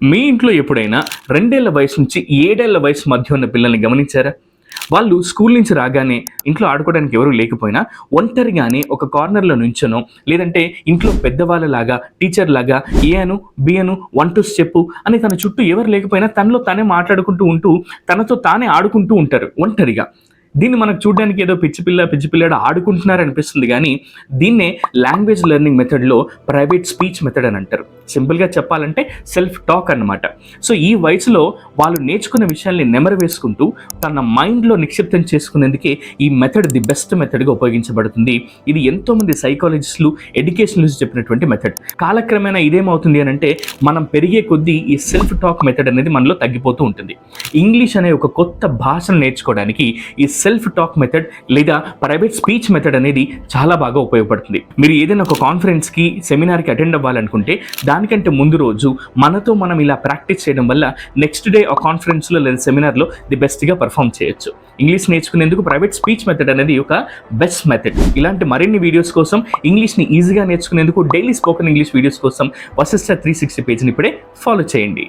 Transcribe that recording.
మీ ఇంట్లో ఎప్పుడైనా 2 ఏళ్ల వయసు నుంచి 7 ఏళ్ల వయసు మధ్య ఉన్న పిల్లల్ని గమనించారా? వాళ్ళు స్కూల్ నుంచి రాగానే ఇంట్లో ఆడుకోవడానికి ఎవరు లేకపోయినా ఒంటరిగానే ఒక కార్నర్‌లో నుంచొనో, లేదంటే ఇంట్లో పెద్దవాళ్ళలాగా, టీచర్‌లాగా ఏ అను, బి అను, 1, 2 చెప్పు అని తన చుట్టూ ఎవరు లేకపోయినా తనలో తానే మాట్లాడుకుంటూ ఉంటూ, తనతో తానే ఆడుకుంటూ ఉంటారు ఒంటరిగా. దీన్ని మనకు చూడడానికి ఏదో పిచ్చి పిల్లాడు ఆడుకుంటున్నారనిపిస్తుంది గానీ, దీన్నే లాంగ్వేజ్ లెర్నింగ్ మెథడ్‌లో ప్రైవేట్ స్పీచ్ మెథడ్ అని అంటారు. సింపుల్‌గా చెప్పాలంటే సెల్ఫ్ టాక్ అన్నమాట. సో, ఈ వయసులో వాళ్ళు నేర్చుకున్న విషయాల్ని నెమరు వేసుకుంటూ తన మైండ్‌లో నిక్షిప్తం చేసుకునేందుకే ఈ మెథడ్ ది బెస్ట్ మెథడ్‌గా ఉపయోగించబడుతుంది. ఇది ఎంతోమంది సైకాలజిస్టులు, ఎడ్యుకేషనలిస్ట్స్ చెప్పినటువంటి మెథడ్. కాలక్రమేణా ఇదేమవుతుంది అనంటే, మనం పెరిగే కొద్దీ ఈ సెల్ఫ్ టాక్ మెథడ్ అనేది మనలో తగ్గిపోతూ ఉంటుంది. ఇంగ్లీష్ అనే ఒక కొత్త భాషను నేర్చుకోవడానికి ఈ సెల్ఫ్ టాక్ మెథడ్ లేదా ప్రైవేట్ స్పీచ్ మెథడ్ అనేది చాలా బాగా ఉపయోగపడుతుంది. మీరు ఏదైనా ఒక కాన్ఫరెన్స్‌కి, సెమినార్‌కి అటెండ్ అవ్వాలనుకుంటే దానికంటే ముందు రోజు మనతో మనం ఇలా ప్రాక్టీస్ చేయడం వల్ల నెక్స్ట్ డే ఆ కాన్ఫరెన్స్‌లో లేదా సెమినార్‌లో ది బెస్ట్‌గా పర్ఫామ్ చేయొచ్చు. ఇంగ్లీష్ నేర్చుకునేందుకు ప్రైవేట్ స్పీచ్ మెథడ్ అనేది ఒక బెస్ట్ మెథడ్. ఇలాంటి మరిన్ని వీడియోస్ కోసం, ఇంగ్లీష్‌ని ఈజీగా నేర్చుకునేందుకు డైలీ స్పోకెన్ ఇంగ్లీష్ వీడియోస్ కోసం వశిష్ట 360 పేజ్‌ని ఇప్పుడే ఫాలో చేయండి.